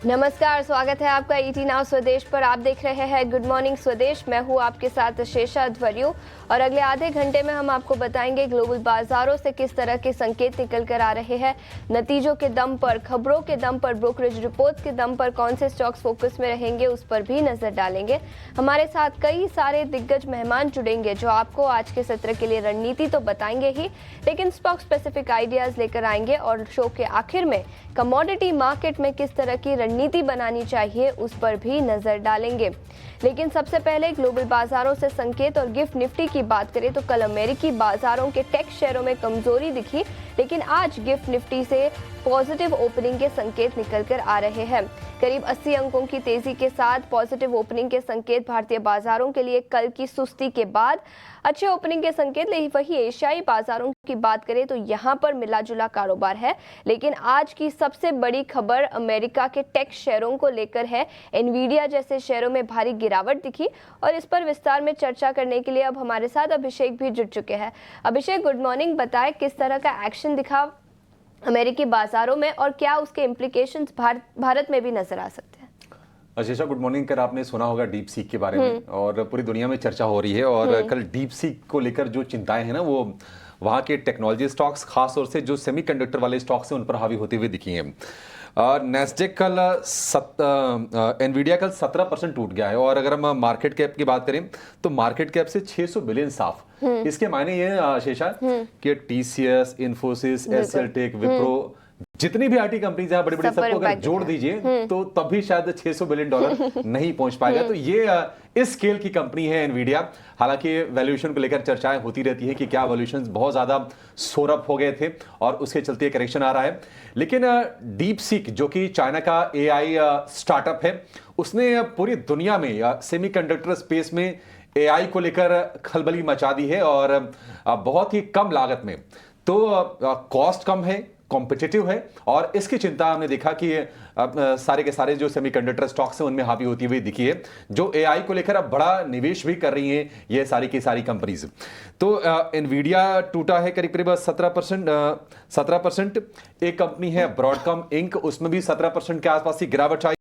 नमस्कार, स्वागत है आपका ईटी नाउ स्वदेश पर। आप देख रहे हैं गुड मॉर्निंग स्वदेश। मैं हूं आपके साथ शेषा अध्वर्यु और अगले आधे घंटे में हम आपको बताएंगे ग्लोबल बाजारों से किस तरह के संकेत निकल कर आ रहे हैं। नतीजों के दम पर, खबरों के दम पर, ब्रोकरेज रिपोर्ट के दम पर कौन से स्टॉक्स फोकस में रहेंगे उस पर भी नजर डालेंगे। हमारे साथ कई सारे दिग्गज मेहमान जुड़ेंगे जो आपको आज के सत्र के लिए रणनीति तो बताएंगे ही, लेकिन स्टॉक स्पेसिफिक आइडियाज लेकर आएंगे और शो के आखिर में कमोडिटी मार्केट में किस तरह की रणनीति बनानी चाहिए उस पर भी नजर डालेंगे। लेकिन सबसे पहले ग्लोबल बाजारों से संकेत और गिफ्ट निफ्टी की बात करें तो कल अमेरिकी बाजारों के टेक शेयरों में कमजोरी दिखी, लेकिन आज गिफ्ट निफ्टी से पॉजिटिव ओपनिंग के संकेत निकल कर आ रहे हैं। करीब 80 अंकों की तेजी के साथ पॉजिटिव ओपनिंग के संकेत भारतीय बाजारों के लिए कल की सुस्ती के बाद अच्छे ओपनिंग के संकेत। वही एशियाई बाजारों की बात करें तो यहां पर मिला जुला कारोबार है, लेकिन आज की सबसे बड़ी खबर अमेरिका के टेक शेयरों को लेकर है। एनवीडिया जैसे शेयरों में भारी गिरावट दिखी और इस पर विस्तार में चर्चा करने के लिए अब हमारे साथ अभिषेक भी जुड़ चुके हैं। अभिषेक, गुड मॉर्निंग। बताएं किस तरह का एक्शन दिखा अमेरिकी बाजारों में और क्या उसके इम्प्लीकेशंस भारत में भी नजर आ सकते हैं। Ashesha, good morning. कर आपने सुना होगा डीप सीक के बारे में और पूरी दुनिया में चर्चा हो रही है और कल डीप सीक को लेकर जो चिंताएं हैं ना, वो वहां के टेक्नोलॉजी स्टॉक्स, खास तौर से जो सेमीकंडक्टर वाले स्टॉक्स हैं उन पर हावी होती हुई दिखी हैं। नेस्डेक कल एनवीडिया कल 17% टूट गया है और अगर हम मार्केट कैप की बात करें तो मार्केट कैप से 600 बिलियन साफ। इसके मायने ये शेषा कि टीसीएस, इन्फोसिस, एसएलटेक, विप्रो, जितनी भी आईटी कंपनीज हैं बड़ी बड़ी, सबको अगर जोड़ दीजिए तो तब भी शायद $600 बिलियन नहीं पहुंच पाएगा। तो ये इस स्केल की कंपनी है एनवीडिया। हालांकि वैल्यूएशन को लेकर चर्चाएं होती रहती है कि क्या वैल्यूएशन बहुत ज्यादा सोरअप हो गए थे और उसके चलते करेक्शन आ रहा है। लेकिन डीप सीक जो कि चाइना का एआई स्टार्टअप है, उसने पूरी दुनिया में सेमीकंडक्टर स्पेस में एआई को लेकर खलबली मचा दी है और बहुत ही कम लागत में। तो कॉस्ट कम है, कॉम्पिटिटिव है और इसकी चिंता हमने देखा कि सारे के सारे जो सेमीकंडक्टर स्टॉक्स हैं उनमें हावी होती हुई दिखी है, जो एआई को लेकर अब बड़ा निवेश भी कर रही हैं ये सारी की सारी कंपनीज। तो एनवीडिया टूटा है करीब करीब 17%। एक कंपनी है ब्रॉडकॉम इंक, उसमें भी 17% के आसपास की गिरावट आई।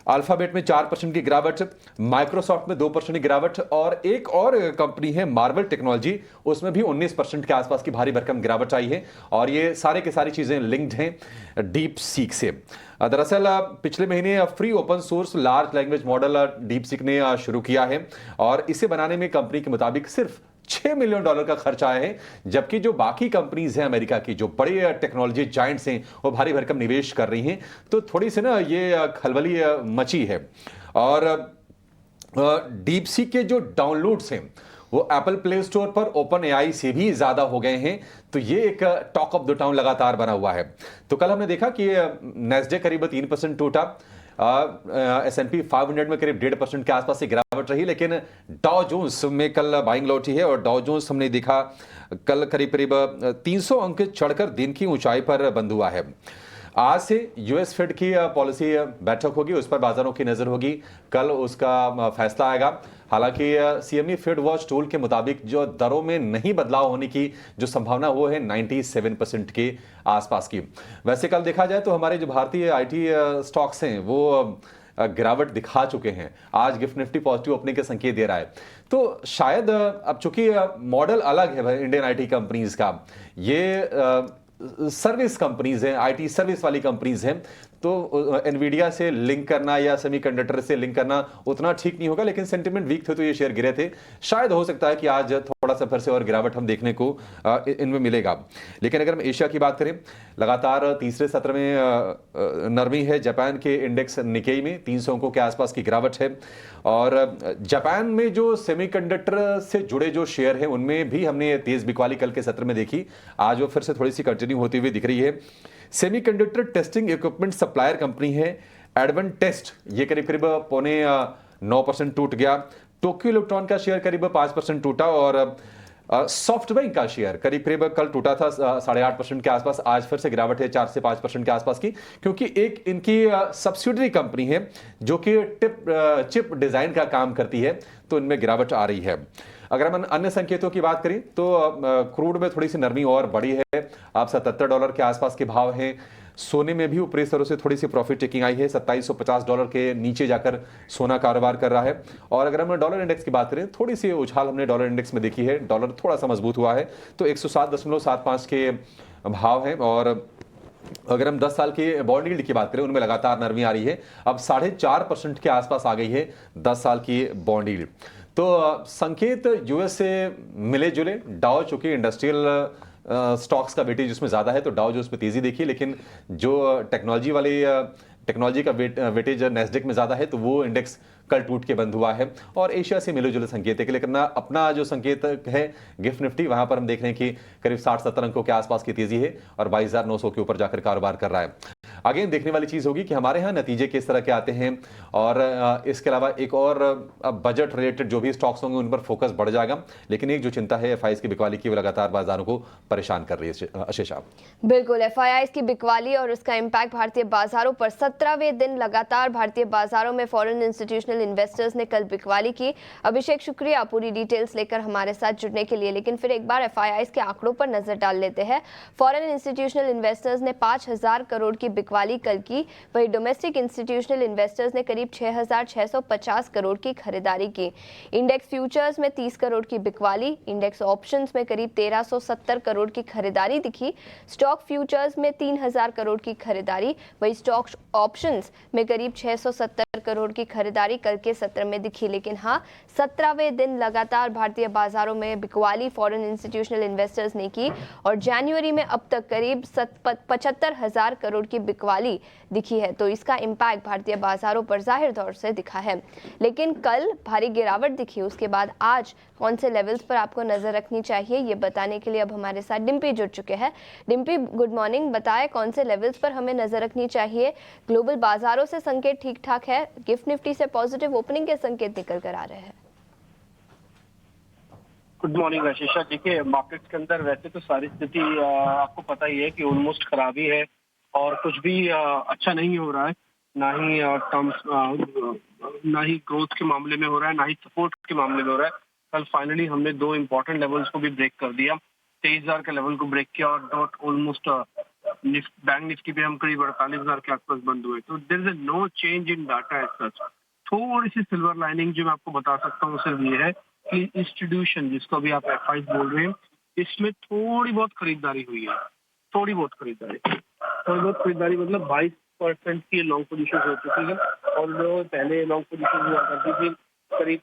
अल्फाबेट में 4% की गिरावट, माइक्रोसॉफ्ट में 2% की गिरावट और एक और कंपनी है मार्वल टेक्नोलॉजी, उसमें भी 19% के आसपास की भारी भरकम गिरावट आई है और ये सारे के सारी चीजें लिंक्ड हैं डीप सीक से। दरअसल पिछले महीने free open source large language model deep seek ने शुरू किया है और इसे बनाने में कंपनी के मुताबिक सिर्फ $6 मिलियन का खर्च आया है, जबकि जो बाकी कंपनीज हैं अमेरिका की, जो बड़े टेक्नोलॉजी जायंट्स हैं, वो भारी भरकम निवेश कर रही हैं। तो थोड़ी सी ना ये खलबली मची है और डीप सीक के जो डाउनलोड्स हैं वो एप्पल प्ले स्टोर पर ओपन एआई से भी ज्यादा हो गए हैं। तो ये एक टॉक ऑफ द टाउन लगातार बना हुआ है। तो कल हमने देखा कि नेस्डेक करीब 3% टूटा, S&P 500 में करीब 1.5% के आसपास से गिरावट रही, लेकिन डाउ जोन्स में कल बाइंग लौटी है और डाउ जोन्स हमने देखा कल करीब करीब 300 अंक चढ़कर दिन की ऊंचाई पर बंद हुआ है। आज से यूएस फेड की पॉलिसी बैठक होगी, उस पर बाजारों की नजर होगी, कल उसका फैसला आएगा। हालांकि सीएमई फेड वॉच टूल के मुताबिक जो दरों में नहीं बदलाव होने की जो संभावना वो है 97% के आसपास की। वैसे कल देखा जाए तो हमारे जो भारतीय आईटी स्टॉक्स हैं वो गिरावट दिखा चुके हैं। आज गिफ्ट निफ्टी पॉजिटिव ओपनिंग के संकेत दे रहा है। तो शायद अब चूंकि मॉडल अलग है इंडियन आईटी कंपनीज का, ये सर्विस कंपनीज हैं, आईटी सर्विस वाली कंपनीज हैं, तो एनवीडिया से लिंक करना या सेमीकंडक्टर से लिंक करना उतना ठीक नहीं होगा। लेकिन सेंटिमेंट वीक थे तो ये शेयर गिरे थे। शायद हो सकता है कि आज थोड़ा सा फिर से और गिरावट हम देखने को इनमें मिलेगा। लेकिन अगर हम एशिया की बात करें, लगातार तीसरे सत्र में नरमी है। जापान के इंडेक्स निकेई में 300 अंकों के आसपास की गिरावट है और जापान में जो सेमीकंडक्टर से जुड़े जो शेयर हैं उनमें भी हमने तेज बिकवाली कल के सत्र में देखी। आज वो फिर से थोड़ी सी कंटिन्यू होती हुई दिख रही है। Semiconductor testing equipment supplier company है एडवेंटेस्ट, ये करीब करीब 9.25% टूट गया। टोक्यो इलेक्ट्रॉन का शेयर करीब 5% टूटा और सॉफ्टबैंक का शेयर करीब करीब कल टूटा था 8.5% के आसपास। आज फिर से गिरावट है 4 से 5% के आसपास की, क्योंकि एक इनकी सब्सिडरी कंपनी है जो कि चिप डिजाइन का काम करती है, तो इनमें गिरावट आ रही है। अगर हम अन्य संकेतों की बात करें तो क्रूड में थोड़ी सी नरमी और बढ़ी है। आप $77 के आसपास के भाव हैं। सोने में भी ऊपरी स्तरों से थोड़ी सी प्रॉफिट टेकिंग आई है, $2750 के नीचे जाकर सोना कारोबार कर रहा है। और अगर हम डॉलर इंडेक्स की बात करें, थोड़ी सी उछाल हमने डॉलर इंडेक्स में देखी है, डॉलर थोड़ा सा मजबूत हुआ है, तो 107.75 के भाव हैं। और अगर हम 10 साल के बॉन्ड यील्ड की बात करें, उनमें लगातार नरमी आ रही है, अब 4.5% के आसपास आ गई है 10 साल की बॉन्ड यील्ड। तो संकेत यूएस से मिले जुले, डाउ चूंकि इंडस्ट्रियल स्टॉक्स का वेटेज उसमें ज़्यादा है तो डाउ जो उस पर तेज़ी देखी, लेकिन जो टेक्नोलॉजी का वेटेज नैस्डैक में ज़्यादा है तो वो इंडेक्स कल टूट के बंद हुआ है। और एशिया से मिले जुले संकेत है, लेकिन अपना जो संकेत है गिफ्ट निफ्टी, वहां पर हम देख रहे हैं कि करीब 60-70 अंकों के आसपास की तेजी है और 22,900 के ऊपर जाकर कारोबार कर रहा है। अगेन देखने वाली चीज होगी कि हमारे यहाँ नतीजे किस तरह के आते हैं, और इसके अलावा एक और बजट रिलेटेड जो भी स्टॉक्स होंगे उन पर फोकस बढ़ जाएगा। लेकिन एक जो चिंता है एफआईआईज की बिकवाली की, वो लगातार बाजारों को परेशान कर रही है। आशीषा, बिल्कुल, एफआईआईज की बिकवाली और उसका इम्पैक्ट भारतीय बाजारों पर। 17वें दिन लगातार भारतीय बाजारों में फॉरेन इंस्टीट्यूशनल इन्वेस्टर्स ने कल बिकवाली की। अभिषेक, शुक्रिया पूरी डिटेल्स लेकर हमारे साथ जुड़ने के लिए। लेकिन फिर एक बार एफआईआईज के आंकड़ों पर नजर डाल लेते हैं। फॉरेन इंस्टीट्यूशनल इन्वेस्टर्स ने 5,000 करोड़ की बिकवाली कल की, वहीं डोमेस्टिक इंस्टीट्यूशनल इन्वेस्टर्स ने करीब 6,650 करोड़ की खरीदारी की। इंडेक्स फ्यूचर्स में 30 करोड़ की बिकवाली, इंडेक्स ऑप्शंस में करीब 1,370 करोड़ की खरीदारी दिखी। स्टॉक फ्यूचर्स में 3,000 करोड़ की खरीदारी, वहीं स्टॉक ऑप्शंस में करीब 670 करोड़ की खरीदारी कल के सत्र में दिखी। लेकिन हाँ, 17वें दिन लगातार भारतीय बाजारों में बिकवाली फॉरेन इंस्टीट्यूशनल इन्वेस्टर्स ने की और जनवरी में अब तक करीब 75,000 करोड़ की बिकवाली दिखी है। तो इसका इम्पैक्ट भारतीय बाजारों पर जाहिर तौर से दिखा है। लेकिन कल भारी गिरावट दिखी, उसके बाद आज कौन से लेवल्स पर आपको नजर रखनी चाहिए, ये बताने के लिए अब हमारे साथ डिम्पी जुड़ चुके हैं। Dimpy, good morning. बताएं कौन से लेवल्स पर हमें नजर रखनी चाहिए। ग्लोबल बाजारों से संकेत ठीक ठाक है, गिफ्ट निफ्टी से पॉजिटिव ओपनिंग के संकेत निकल कर आ रहे हैं। Good morning Ashisha. देखिए, मार्केट्स के अंदर वैसे तो सारी स्थिति आपको पता ही है कि ऑलमोस्ट खराब ही है और कुछ भी अच्छा नहीं हो रहा है। ना ही ना ही ग्रोथ के मामले में हो रहा है, ना ही सपोर्ट के मामले में हो रहा है। कल फाइनली हमने दो इंपॉर्टेंट लेवल्स को भी ब्रेक कर दिया। 23,000 के लेवल को ब्रेक किया और डॉट ऑलमोस्ट बैंक निफ्टी पे हम करीब 48,000 के आसपास बंद हुए। तो there is no change in data as such. थोड़ी सी सिल्वर लाइनिंग जो मैं आपको बता सकता हूँ सिर्फ ये है कि इंस्टीट्यूशन, जिसको अभी आप एफआईआईज बोल रहे हैं, इसमें थोड़ी बहुत खरीदारी हुई है। थोड़ी बहुत खरीदारी मतलब 22% की लॉन्ग पोजीशन हो चुकी है और जो पहले लॉन्ग पोजीशन हुआ करती थी करीब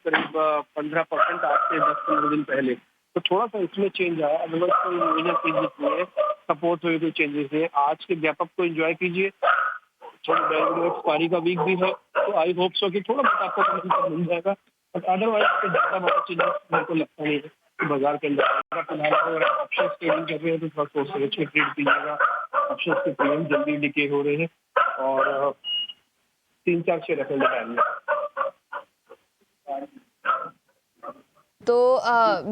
15% आज से 10-15 दिन पहले। तो थोड़ा सा इसमें चेंज आया, अदरवाइज कोई मेजर चेंजेस नहीं है, सपोर्ट हुए कोई चेंजेस नहीं है। आज के गैप अप को एंजॉय कीजिए। थोड़ा बैंगलोर एक्सपायरी का वीक भी है, तो आई होप सो कि थोड़ा बहुत आपको कमीशन मिल जाएगा, बट अदरवाइज तो ज्यादा बड़ा चेंजेस मेरे को लगता नहीं है कि बाजार के अंदर। फिलहाल अगर आप ऑप्शन ट्रेडिंग कर रहे हैं तो थोड़ा सोच समझ के ट्रेड कीजिएगा। ऑप्शन के प्रीमियम जल्दी डिके हो रहे हैं और 3-4 शेयर रखेंगे टाइम में। तो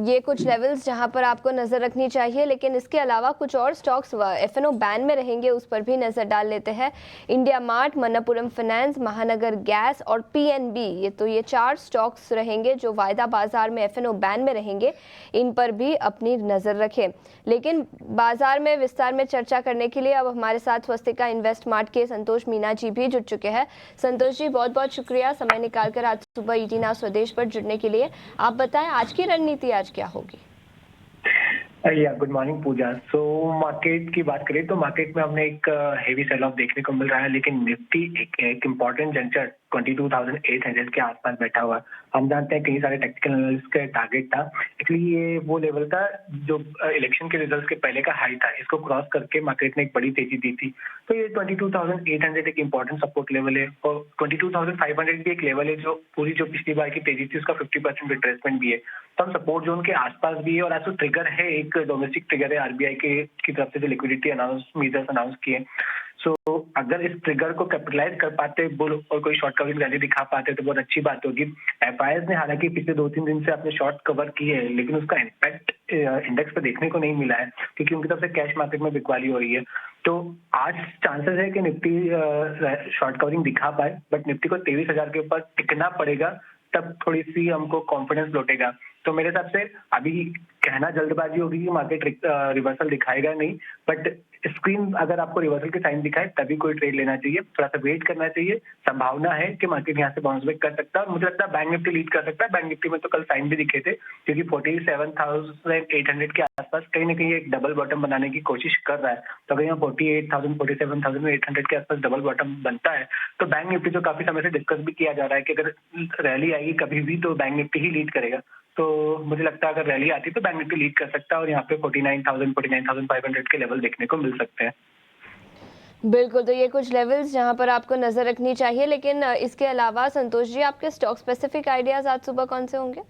ये कुछ लेवल्स जहां पर आपको नजर रखनी चाहिए। लेकिन इसके अलावा कुछ और स्टॉक्स एफएनओ बैन में रहेंगे, उस पर भी नजर डाल लेते हैं। इंडिया मार्ट, मनप्पुरम फाइनेंस, महानगर गैस और पीएनबी, ये 4 स्टॉक्स रहेंगे जो वायदा बाजार में एफएनओ बैन में रहेंगे। इन पर भी अपनी नजर रखें। लेकिन बाजार में विस्तार में चर्चा करने के लिए अब हमारे साथ स्वस्तिका इन्वेस्ट मार्ट के संतोष मीना जी भी जुड़ चुके हैं। संतोष जी, बहुत बहुत शुक्रिया समय निकालकर आज सुबह ईटी नाउ स्वदेश पर जुड़ने के लिए। आप बताएं आज की रणनीति आज क्या होगी? गुड मॉर्निंग पूजा। सो मार्केट की बात करें तो मार्केट में हमने एक हेवी सेल ऑफ देखने को मिल रहा है, लेकिन निफ्टी एक इम्पॉर्टेंट जंक्शन 22,800 के आसपास बैठा हुआ। हम जानते हैं कई सारे टेक्निकल एनालिस्ट का टारगेट था। एक्चुअली ये वो लेवल था जो इलेक्शन के रिजल्ट्स के पहले का हाई था। इसको क्रॉस करके मार्केट ने एक बड़ी तेजी दी थी। तो ये 22,800 एक इम्पॉर्टेंट सपोर्ट लेवल है और 22,500 भी एक लेवल है जो पूरी जो पिछली बार की तेजी थी उसका 50% रिट्रेसमेंट भी है। तो हम सपोर्ट जोन के आसपास भी है और आज तो ट्रिगर है, एक डोमेस्टिक ट्रिगर है आरबीआई की तरफ से जो लिक्विडिटी मेजर्स अनाउंस किए। सो अगर इस ट्रिगर को कैपिटलाइज कर पाते बुल और कोई शॉर्ट कवरिंग रैली दिखा पाते तो बहुत अच्छी बात होगी। एफआईआईज ने हालांकि पिछले 2-3 दिन से अपने शॉर्ट कवर किए हैं, लेकिन उसका इम्पैक्ट इंडेक्स पे देखने को नहीं मिला है क्योंकि उनकी तरफ से कैश मार्केट में बिकवाली हो रही है। तो आज चांसेस है कि निफ्टी शॉर्ट कवरिंग दिखा पाए, बट निफ्टी को 23,000 के ऊपर टिकना पड़ेगा, तब थोड़ी सी हमको कॉन्फिडेंस लौटेगा। तो मेरे हिसाब से अभी कहना जल्दबाजी होगी कि मार्केट रिवर्सल दिखाएगा नहीं, बट स्क्रीन अगर आपको रिवर्सल के साइन दिखाए तभी कोई ट्रेड लेना चाहिए, थोड़ा सा वेट करना चाहिए। संभावना है कि मार्केट यहाँ से बाउंस बैक कर सकता है और मुझे लगता है बैंक निफ्टी लीड कर सकता है। बैंक निफ्टी में तो कल साइन भी दिखे थे, क्योंकि 47,800 के आसपास कहीं ना कहीं एक डबल बॉटम बनाने की कोशिश कर रहा है। तो अगर यहाँ 48,000 47,800 के आसपास डबल बॉटम बनता है तो बैंक निफ्टी जो काफी समय से डिस्कस भी किया जा रहा है कि अगर रैली आएगी कभी भी तो बैंक निफ्टी ही लीड करेगा। तो मुझे लगता है अगर रैली आती तो बैंक निफ्टी लीड कर सकता है और यहाँ पे 49,000 49,500 के लेवल देखने को मिल सकते हैं। बिल्कुल, तो ये कुछ लेवल्स जहां पर आपको नजर रखनी चाहिए, लेकिन इसके अलावा संतोष जी, आपके स्टॉक स्पेसिफिक आइडियाज आज सुबह कौन से होंगे?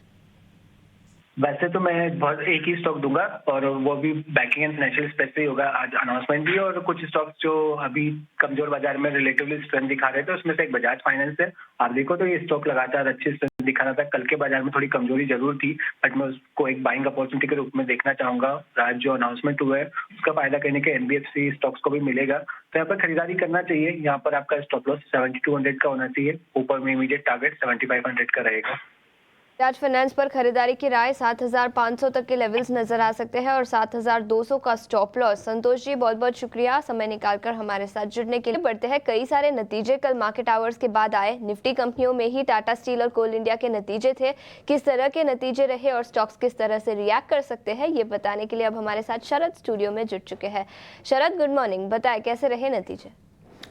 वैसे तो मैं बहुत एक ही स्टॉक दूंगा और वो भी बैंकिंग एंड फाइनेंशियल स्पेस पे ही होगा। आज अनाउंसमेंट भी, और कुछ स्टॉक्स जो अभी कमजोर बाजार में रिलेटिवली स्ट्रेंथ दिखा रहे थे उसमें से एक बजाज फाइनेंस है। आप देखो तो ये स्टॉक लगातार अच्छी स्ट्रेंथ दिखा रहा था। कल के बाजार में थोड़ी कमजोरी जरूर थी, बट मैं उसको एक बाइंग अपॉर्चुनिटी के रूप में देखना चाहूंगा। आज जो अनाउंसमेंट हुआ है उसका फायदा कहने के एनबीएफसी स्टॉक्स को भी मिलेगा, तो यहाँ पर खरीदारी करना चाहिए। यहाँ पर आपका स्टॉप लॉस 7200 का होना चाहिए, ऊपर में इमीडिएट टारगेट 7500 का रहेगा। बजाज फाइनेंस पर खरीदारी की राय 7,500 तक के लेवल्स नजर आ सकते हैं और 7,200 का स्टॉप लॉस। संतोष जी, बहुत बहुत शुक्रिया समय निकालकर हमारे साथ जुड़ने के लिए। बढ़ते हैं कई सारे नतीजे कल मार्केट आवर्स के बाद आए। निफ्टी कंपनियों में ही टाटा स्टील और कोल इंडिया के नतीजे थे। किस तरह के नतीजे रहे और स्टॉक्स किस तरह से रिएक्ट कर सकते हैं, ये बताने के लिए अब हमारे साथ शरद स्टूडियो में जुड़ चुके हैं। शरद, गुड मॉर्निंग, बताएं कैसे रहे नतीजे?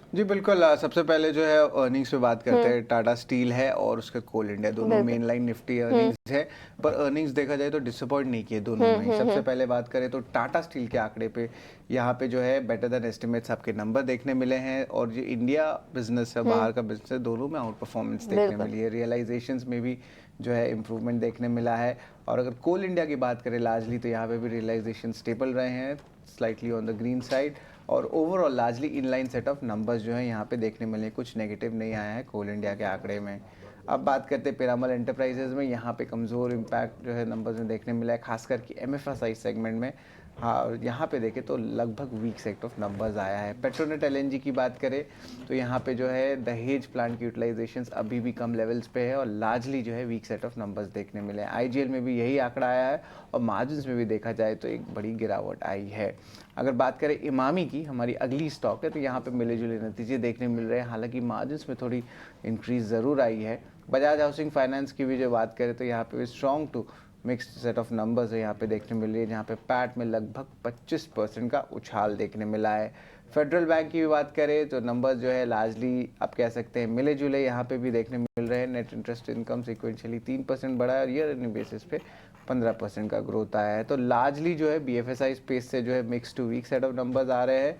जी बिल्कुल, सबसे पहले जो है अर्निंग्स पे बात करते हैं। टाटा स्टील है और उसके कोल इंडिया, दोनों मेन लाइन निफ्टी अर्निंग्स है, पर अर्निंग्स देखा जाए तो डिसअपॉइंट नहीं किए दोनों में। सबसे पहले बात करें तो टाटा स्टील के आंकड़े पे यहाँ पे जो है बेटर देन एस्टिमेट्स आपके नंबर देखने मिले हैं, और जो इंडिया बिजनेस है, बाहर का बिजनेस है, दोनों में आउट परफॉर्मेंस देखने मिली है। रियलाइजेशंस में भी जो है इम्प्रूवमेंट देखने मिला है। और अगर कोल इंडिया की बात करें लार्जली, तो यहाँ पे भी रियलाइजेशन स्टेबल रहे हैं, slightly on the green side, और overall largely in line set of numbers जो है यहाँ पे देखने मिले। कुछ नेगेटिव नहीं आया है कोल इंडिया के आंकड़े में। अब बात करते हैं पिरामल एंटरप्राइजेज में, यहाँ पे कमज़ोर इम्पैक्ट जो है नंबर्स में देखने मिला है, खासकर कि एमएफआई सेगमेंट में। हाँ, और यहाँ पे देखें तो लगभग वीक सेट ऑफ नंबर्स आया है। पेट्रोनेट एलएनजी की बात करें तो यहाँ पे जो है दहेज प्लांट की यूटिलाइजेशन अभी भी कम लेवल्स पे है और लार्जली जो है वीक सेट ऑफ नंबर्स देखने मिले हैं। आईजीएल में भी यही आंकड़ा आया है और मार्जिन्स में भी देखा जाए तो एक बड़ी गिरावट आई है। अगर बात करें इमामी की, हमारी अगली स्टॉक है, तो यहाँ पे मिले जुले नतीजे देखने मिल रहे हैं, हालांकि मार्जिन्स में थोड़ी इंक्रीज ज़रूर आई है। बजाज हाउसिंग फाइनेंस की भी जो बात करें तो यहाँ पे strong to mixed set of numbers है यहाँ पे देखने मिल रही है, जहाँ पे पैट में लगभग 25% का उछाल देखने मिला है। फेडरल बैंक की भी बात करें तो नंबर्स जो है लार्जली आप कह सकते हैं मिले जुले यहाँ पे भी देखने मिल रहे हैं। नेट इंटरेस्ट इनकम सिक्वेंशियली 3% बढ़ा है और ईयर अर्निंग बेसिस पे 15% का ग्रोथ आया है। तो लार्जली जो है बीएफएसआई स्पेस से जो है mix to weak set of numbers आ रहे हैं।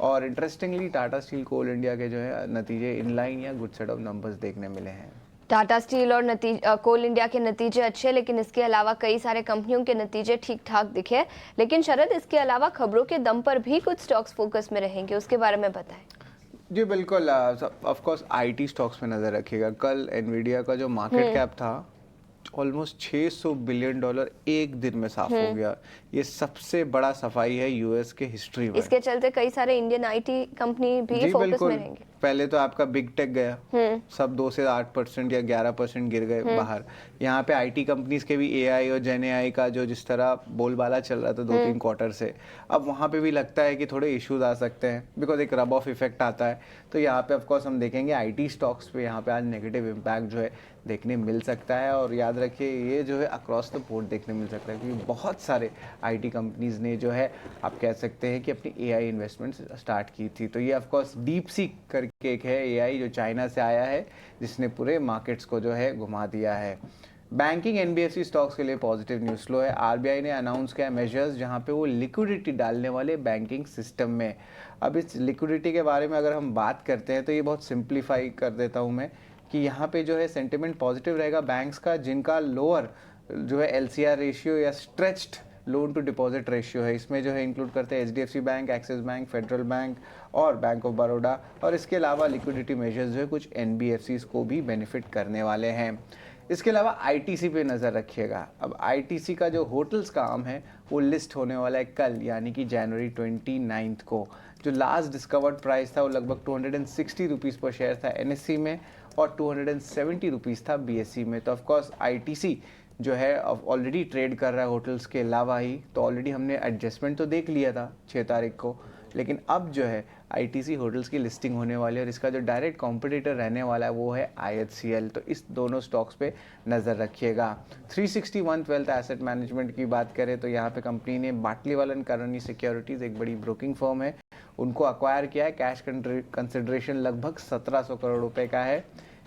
और interestingly Tata Steel Coal India के जो है नतीजे इनलाइन या गुड सेट ऑफ नंबर्स देखने मिले हैं। टाटा स्टील और कोल इंडिया के नतीजे अच्छे, लेकिन इसके अलावा कई सारे कंपनियों के नतीजे ठीक ठाक दिखे। लेकिन शरद, इसके अलावा खबरों के दम पर भी कुछ स्टॉक्स फोकस में रहेंगे, उसके बारे में बताएं। जी बिल्कुल, ऑफ कोर्स आईटी स्टॉक्स में नज़र रखिएगा। कल एनवीडिया का जो मार्केट कैप था ऑलमोस्ट $600 बिलियन एक दिन में साफ हो गया। ये सबसे बड़ा सफाई है यूएस के हिस्ट्री में। इसके चलते कई सारे इंडियन आईटी कंपनी भी फोकस में रहेंगे। पहले तो आपका बिग टेक गया, सब 2 से 8% या 11% गिर गए बाहर। यहाँ पे आईटी कंपनीज के भी एआई और जेन एआई का जो जिस तरह बोलबाला चल रहा था 2-3 क्वार्टर से, अब वहाँ पे भी लगता है कि थोड़े इश्यूज आ सकते हैं, बिकॉज एक रब ऑफ इफेक्ट आता है। तो यहाँ पे ऑफकोर्स हम देखेंगे आईटी स्टॉक्स पे यहाँ पे आज नेगेटिव इम्पैक्ट जो है देखने मिल सकता है। और याद रखिए ये जो है अक्रॉस द बोर्ड देखने मिल सकता है, क्योंकि बहुत सारे आईटी कंपनीज ने जो है आप कह सकते हैं कि अपनी एआई इन्वेस्टमेंट स्टार्ट की थी। तो ये ऑफकोर्स डीप सीक करके एक है एआई जो चाइना से आया है, जिसने पूरे मार्केट्स को जो है घुमा दिया है। बैंकिंग एनबीएफसी स्टॉक्स के लिए पॉजिटिव न्यूज़ फ्लो है। आरबीआई ने अनाउंस किया मेजर्स जहां पे वो लिक्विडिटी डालने वाले बैंकिंग सिस्टम में। अब इस लिक्विडिटी के बारे में अगर हम बात करते हैं तो ये बहुत सिंप्लीफाई कर देता हूं मैं कि यहाँ पे जो है सेंटिमेंट पॉजिटिव रहेगा बैंक्स का जिनका लोअर जो है एलसीआर रेशियो या stretched loan to deposit ratio है। इसमें जो है इंक्लूड करते हैं HDFC Bank, Axis Bank, Federal Bank और बैंक ऑफ बड़ौदा। और इसके अलावा लिक्विडिटी मेजर्स जो है कुछ एनबीएफसीज को भी बेनिफिट करने वाले हैं। इसके अलावा आईटीसी पे नज़र रखिएगा। अब आईटीसी का जो होटल्स का आर्म है वो लिस्ट होने वाला है कल, यानी कि जनवरी 29 को। जो लास्ट डिस्कवर्ड प्राइस था वो लगभग 260 रुपीज़ पर शेयर था एनएससी में और 270 रुपीज़ था बीएससी में। तो ऑफकोर्स आईटीसी जो है ऑलरेडी ट्रेड कर रहा है होटल्स के अलावा ही, तो ऑलरेडी हमने एडजस्टमेंट तो देख लिया था 6 तारीख को, लेकिन अब जो है ITC होटल्स की लिस्टिंग होने वाली है और इसका जो डायरेक्ट कॉम्पिटिटर रहने वाला है वो है IHCL। तो इस दोनों स्टॉक्स पे नज़र रखिएगा। 361 वेल्थ एसेट मैनेजमेंट की बात करें तो यहाँ पे कंपनी ने बाटलीवाला एंड करनी सिक्योरिटीज़, एक बड़ी ब्रोकिंग फर्म है, उनको अक्वायर किया है। कैश कंसिडरेशन लगभग 1700 करोड़ रुपए का है।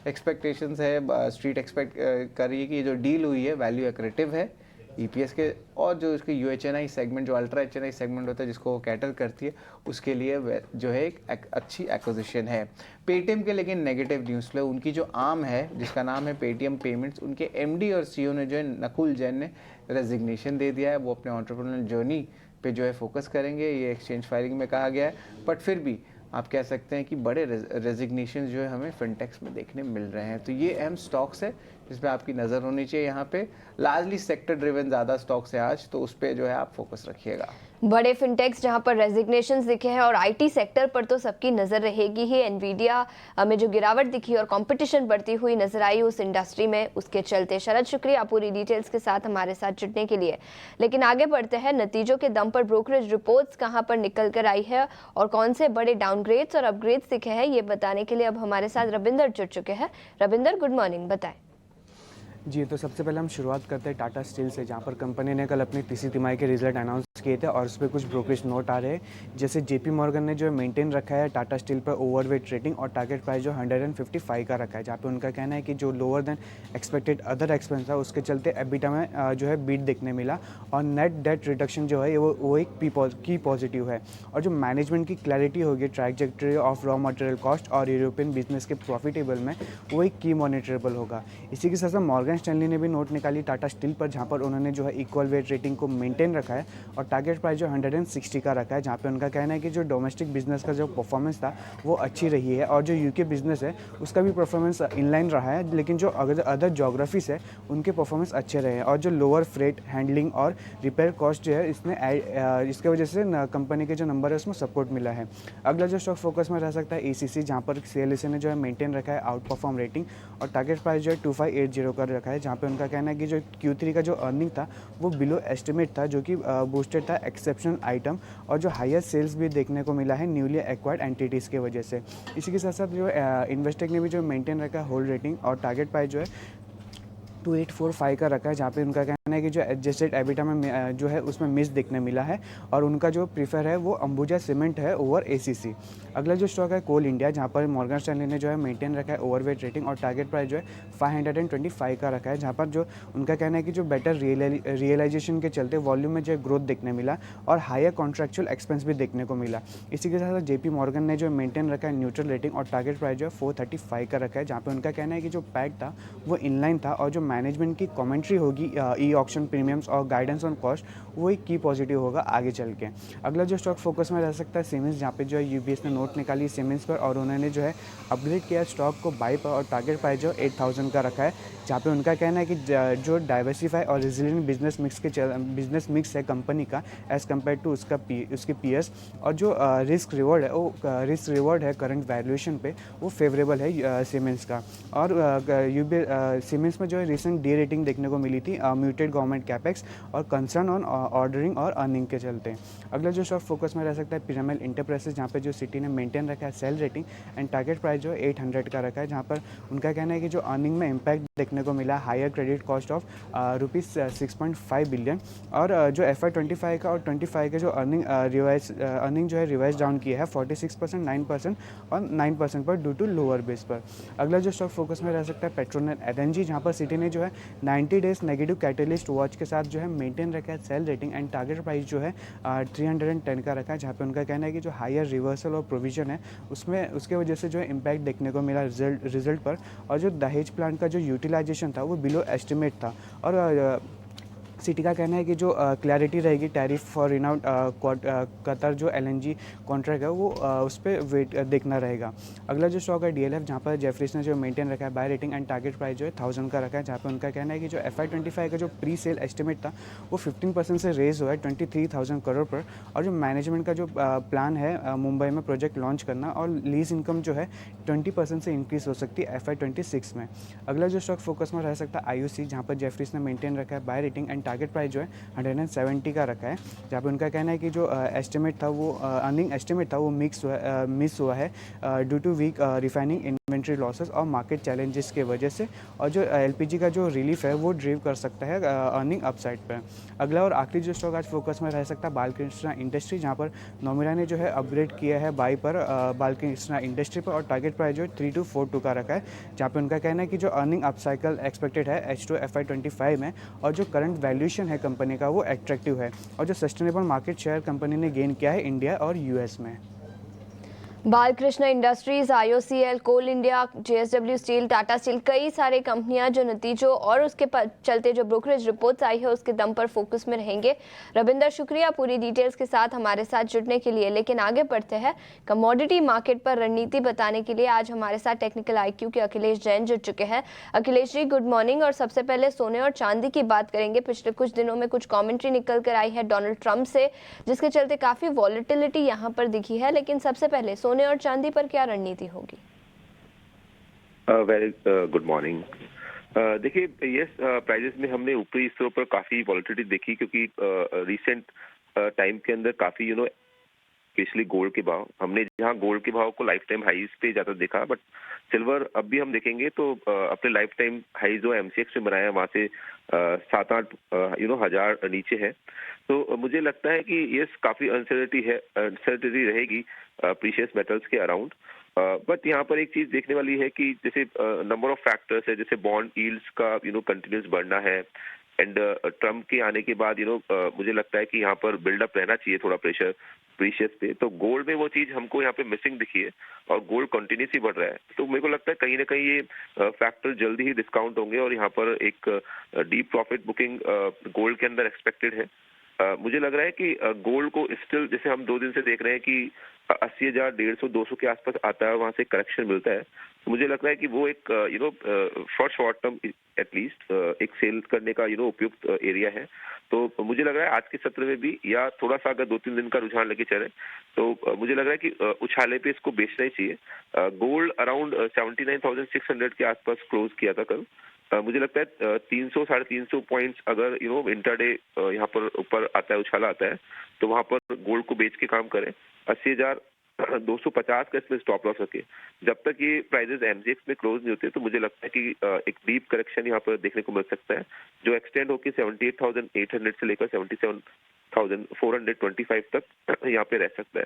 एक्सपेक्टेशंस है, स्ट्रीट एक्सपेक्ट कर रही है कि ये जो डील हुई है वैल्यू एक्रेटिव है EPS के, और जो इसके UHNI सेगमेंट, जो अल्ट्रा HNI सेगमेंट होता है जिसको वो कैटर करती है, उसके लिए जो है एक अच्छी एक्विजिशन है। पेटीएम के लेकिन नेगेटिव न्यूज़ फ्लो, उनकी जो आर्म है जिसका नाम है पेटीएम पेमेंट्स, उनके MD और CEO ने जो है नकुल जैन ने रेजिग्नेशन दे दिया है। वो अपने एंटरप्रेन्योरियल जर्नी पे जो है फोकस करेंगे, ये एक्सचेंज फाइलिंग में कहा गया है। बट फिर भी आप कह सकते हैं कि बड़े रेजिग्नेशन जो है हमें फिनटेक्स में देखने मिल रहे हैं। तो ये अहम स्टॉक्स है जिसमें आपकी नज़र होनी चाहिए। यहाँ पे लार्जली सेक्टर ड्रिवन ज़्यादा स्टॉक्स है आज, तो उस पर जो है आप फोकस रखिएगा। बड़े फिनटेक्स जहां पर रेजिग्नेशंस दिखे हैं और IT सेक्टर पर तो सबकी नज़र रहेगी ही। एनवीडिया में जो गिरावट दिखी और कंपटीशन बढ़ती हुई नजर आई उस इंडस्ट्री में, उसके चलते। शरद, शुक्रिया पूरी डिटेल्स के साथ हमारे साथ जुड़ने के लिए। लेकिन आगे बढ़ते हैं, नतीजों के दम पर ब्रोकरेज रिपोर्ट्स कहां पर निकल कर आई है और कौन से बड़े डाउनग्रेड्स और अपग्रेड्स दिखे हैं, ये बताने के लिए अब हमारे साथ रविंदर जुड़ चुके हैं। रविंदर, गुड मॉर्निंग, बताएं। जी, तो सबसे पहले हम शुरुआत करते हैं टाटा स्टील से, जहां पर कंपनी ने कल अपनी तीसरी तिमाही के रिजल्ट अनाउंस किए थे और उस पर कुछ ब्रोकरेज नोट आ रहे हैं। जैसे JP मॉर्गन ने जो है मेंटेन रखा है टाटा स्टील पर ओवरवेट रेटिंग और टारगेट प्राइस जो 155 का रखा है, जहाँ पे उनका कहना है कि जो lower than expected other expense था उसके चलते EBITDA में जो है बीट देखने मिला और नेट डेट रिडक्शन जो है वो एक की पॉजिटिव है। और जो मैनेजमेंट की क्लैरिटी होगी trajectory of raw material cost और यूरोपियन बिजनेस के प्रॉफिटेबल में, वो एक की मॉनिटरेबल होगा। इसी के साथ साथ मॉर्गन स्टैनली ने भी नोट निकाली टाटा स्टील पर, जहां पर उन्होंने जो है इक्वल वेट रेटिंग को मेंटेन रखा है और टारगेट प्राइस जो 160 का रखा है, जहां पे उनका कहना है कि जो डोमेस्टिक बिजनेस का जो परफॉर्मेंस था वो अच्छी रही है और जो UK बिजनेस है उसका भी परफॉर्मेंस इनलाइन रहा है, लेकिन जो अदर जोग्राफीज है उनके परफॉर्मेंस अच्छे रहे हैं। और जो लोअर फ्रेट हैंडलिंग और रिपेयर कॉस्ट जो है इसके वजह से कंपनी के जो नंबर है उसमें सपोर्ट मिला है। अगला जो स्टॉक फोकस में रह सकता है ACC, जहाँ पर CLSA ने जो है मेंटेन रखा है आउट परफॉर्म रेटिंग और टारगेट प्राइस जो है 2580 का रखा है, जहाँ पे उनका कहना है कि जो Q3 का जो अर्निंग था वो बिलो एस्टिमेट था, जो कि बूस्टेड था एक्सेप्शनल आइटम और जो हायर सेल्स भी देखने को मिला है न्यूली एक्वायर्ड एंटिटीज़ के वजह से। इसी के साथ साथ जो इन्वेस्टेक ने भी जो मेंटेन रखा है होल्ड रेटिंग और टारगेट प्राइस जो है 2845 का रखा है, जहाँ पे उनका कहना है कि जो एडजस्टेड EBITDA में जो है उसमें मिस देखने मिला है और उनका जो प्रीफर है वो अंबुजा सीमेंट है ओवर ACC। अगला जो स्टॉक है कोल इंडिया, जहाँ पर मॉर्गन स्टैनली ने जो है मेंटेन रखा है ओवरवेट रेटिंग और टारगेट प्राइस जो है 525 का रखा है, जहाँ पर जो उनका कहना है कि जो बेटर रियलाइजेशन के चलते वॉल्यूम में जो ग्रोथ देखने मिला और हायर कॉन्ट्रैक्चुअल एक्सपेंस भी देखने को मिला। इसी के साथ JP मॉर्गन ने जो मेंटेन रखा है न्यूट्रल रेटिंग और टारगेट प्राइस जो है 435 का रखा है, जहाँ पे उनका कहना है कि जो पैक था वो इनलाइन था और जो मैनेजमेंट की कमेंट्री होगी ऑक्शन प्रीमियम्स और गाइडेंस ऑन कॉस्ट, वो एक की पॉजिटिव होगा आगे चल के। अगला जो स्टॉक फोकस में रह सकता है सीमेंस, जहाँ पे जो है UBS ने नोट निकाली सीमेंस पर और उन्होंने जो है अपग्रेड किया स्टॉक को बाई पर और टारगेट प्राइस जो 8000 का रखा है, जहाँ पे उनका कहना है कि जो डाइवर्सिफाई और रेजिलिएंट बिजनेस मिक्स है कंपनी का एज़ कम्पेयर टू उसके पीएस और जो रिस्क रिवॉर्ड है करंट वैल्यूएशन पे वो फेवरेबल है सीमेंस का। और सीमेंस में जो है रिसेंट डी रेटिंग देखने को मिली थी म्यूटेड गवर्नमेंट कैपेक्स और कंसर्न ऑन ऑर्डरिंग और अर्निंग के चलते। अगला जो स्टॉक फोकस में रह सकता है पिरामिड इंटरप्राइजेस, जहाँ पे जो सिटी ने मेंटेन रखा है sell rating and target price जो 800 का रखा है, जहाँ पर उनका कहना है कि जो अर्निंग में इम्पैक्ट देखने को मिला higher credit cost of ₹6.5 billion और जो FY25 का और 25 का जो अर्निंग जो है रिवाइज डाउन किया है 46%, 9% और 9% पर ड्यू टू लोअर बेस पर। अगला जो स्टॉक फोकस में रह सकता है पेट्रोनेट LNG, जहाँ पर सिटी ने जो है 90 डेज नेगेटिव कैटलिस्ट वॉच के साथ जो है मेंटेन रखा है sell rating and target price जो है 310 का रखा है, जहाँ पे उनका कहना है कि जो हायर रिवर्सल और प्रोविजन है उसके वजह से जो है इम्पैक्ट देखने को मिला रिजल्ट पर और जो दहेज प्लांट का जो यूटिलाइजेशन था वो बिलो एस्टिमेट था और सिटी का कहना है कि जो क्लैरिटी रहेगी टैरिफ फॉर रिनाउंड कतर जो LNG कॉन्ट्रैक्ट है वो उस पर वेट देखना रहेगा। अगला जो स्टॉक है DLF, जहाँ पर जेफरीज ने जो मेंटेन रखा है buy rating and target price जो है 1000 का रखा है, जहाँ पे उनका कहना है कि जो FY25 का जो प्री सेल एस्टिमेट था वो 15% से रेज हुआ है 23,000 करोड़ पर और जो मैनेजमेंट का जो प्लान है मुंबई में प्रोजेक्ट लॉन्च करना और लीज इनकम जो है 20% से इंक्रीज हो सकती है FY26 में। अगला जो स्टॉक फोकस में रह सकता है IOC, जहाँ पर जेफरीज ने मेंटेन रखा है buy rating and target price जो है 170 का रखा है, जहाँ पे उनका कहना है कि जो एस्टिमेट था वो अर्निंग एस्टिमेट था वो मिस हुआ है due to weak refining inventory losses और मार्केट चैलेंजेस के वजह से, और जो एलपीजी का जो रिलीफ है वो ड्रीव कर सकता है अर्निंग अपसाइड पर। अगला और आखिरी जो स्टॉक आज फोकस में रह सकता है बालकृष्णा इंडस्ट्री, जहाँ पर नोमिरा ने जो है अपग्रेड किया है बाई पर बालकृष्णा इंडस्ट्री पर, और टारगेट प्राइस जो है 3242 का रखा है, जहाँ पे उनका कहना है कि जो अर्निंग अपसाइकल एक्सपेक्टेड है H2 FY25 में, और जो करंट वैल्यूएशन है कंपनी का वो अट्रैक्टिव है, और जो सस्टेनेबल मार्केट शेयर कंपनी ने गेन किया है इंडिया और यूएस में। Balkrishna Industries, IOCL, Coal India, JSW Steel, Tata Steel, कई सारे कंपनियां जो नतीजों और उसके चलते जो ब्रोकरेज रिपोर्ट्स आई है उसके दम पर फोकस में रहेंगे। रविंदर, शुक्रिया पूरी डिटेल्स के साथ हमारे साथ जुड़ने के लिए। लेकिन आगे बढ़ते हैं, कमोडिटी मार्केट पर रणनीति बताने के लिए आज हमारे साथ टेक्निकल IQ के अखिलेश जैन जुड़ चुके हैं। Akhilesh ji, good morning. और सबसे पहले सोने और चांदी की बात करेंगे। पिछले कुछ दिनों में कुछ कॉमेंट्री निकल कर आई है डोनाल्ड ट्रंप से, जिसके चलते काफी वॉलेटिलिटी यहाँ पर दिखी है। लेकिन सबसे पहले सोने और चांदी पर क्या रणनीति होगी? Very good morning. देखिए, यस, प्राइजेस में हमने ऊपरी स्तरों पर काफी वॉलेटिलिटी देखी, क्योंकि रिसेंट टाइम के अंदर काफी स्पेशली गोल्ड के भाव, हमने जहां गोल्ड के भाव को लाइफ टाइम हाईज पे ज्यादा देखा, बट सिल्वर अब भी हम देखेंगे तो अपने लाइफ टाइम हाई जो MCX में बनाया वहां से 7-8 हजार नीचे है। तो मुझे लगता है कि ये काफी अनसर्टेनिटी रहेगी प्रीशियस मेटल्स के अराउंड। बट यहाँ पर एक चीज देखने वाली है कि जैसे नंबर ऑफ फैक्टर्स है, जैसे बॉन्ड यील्ड्स का कंटिन्यूस बढ़ना है, एंड ट्रम्प के आने के बाद मुझे लगता है कि यहाँ पर बिल्डअप रहना चाहिए थोड़ा प्रेशर प्रीशियस पे। तो गोल्ड में वो चीज हमको यहाँ पे मिसिंग दिखी है, और गोल्ड कंटिन्यूसली बढ़ रहा है। तो मेरे को लगता है कहीं ना कहीं ये फैक्टर जल्दी ही डिस्काउंट होंगे, और यहाँ पर एक डीप प्रॉफिट बुकिंग गोल्ड के अंदर एक्सपेक्टेड है। मुझे लग रहा है कि गोल्ड को स्टिल, जैसे हम 2 दिन से देख रहे हैं कि 80,000, 150, 200 के आसपास आता है, वहां से करेक्शन मिलता है। तो मुझे लग रहा है कि वो एक फॉर शॉर्ट टर्म एटलीस्ट एक सेल करने का उपयुक्त एरिया है। तो मुझे लग रहा है आज के सत्र में भी, या थोड़ा सा अगर 2-3 दिन का रुझान लेके चले, तो मुझे लग रहा है कि उछाले पे इसको बेचना ही चाहिए। गोल्ड अराउंड 79,600 के आसपास क्लोज किया था कल। मुझे लगता है 300-350 पॉइंट्स अगर इंटरडे यहाँ पर ऊपर आता है, उछाला आता है, तो वहां पर गोल्ड को बेच के काम करें। 80,250 का इसमें स्टॉप लॉस रखे। जब तक ये प्राइजेस MCX में क्लोज नहीं होते, तो मुझे लगता है कि एक डीप करेक्शन यहाँ पर देखने को मिल सकता है, जो एक्सटेंड होकर 78,800 से लेकर 77,425 तक यहाँ पे रह सकता है।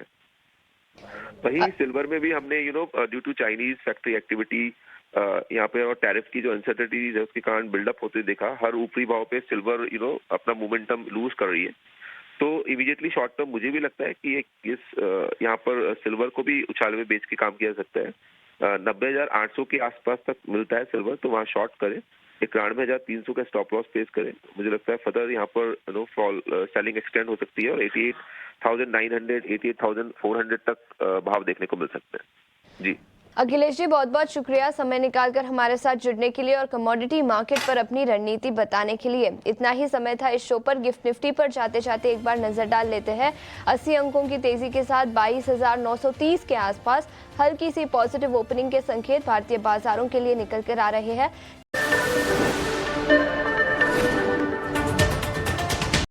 वहीं सिल्वर में भी हमने due to Chinese factory activity यहाँ पे और टैरिफ की जो अनसर्टेनिटीज है उसके कारण बिल्डअप होते देखा। हर ऊपरी भाव पे सिल्वर अपना मोमेंटम लूज कर रही है। तो इमीडिएटली शॉर्ट टर्म मुझे भी लगता है कि यहाँ पर सिल्वर को भी उछाले में बेच के काम किया जा सकता है। 90,800 के आसपास तक मिलता है सिल्वर, तो वहाँ शॉर्ट करें। 91,300 का स्टॉप लॉस पेश करें। मुझे लगता है फर्दर यहाँ पर फॉल सेलिंग एक्सटेंड हो सकती है, और 88,900, 88,400 तक भाव देखने को मिल सकते हैं। जी अखिलेश जी, बहुत बहुत शुक्रिया समय निकालकर हमारे साथ जुड़ने के लिए और कमोडिटी मार्केट पर अपनी रणनीति बताने के लिए। इतना ही समय था इस शो पर। गिफ्ट निफ्टी पर जाते जाते एक बार नजर डाल लेते हैं। 80 अंकों की तेजी के साथ 22,930 के आसपास हल्की सी पॉजिटिव ओपनिंग के संकेत भारतीय बाजारों के लिए निकल कर आ रहे हैं।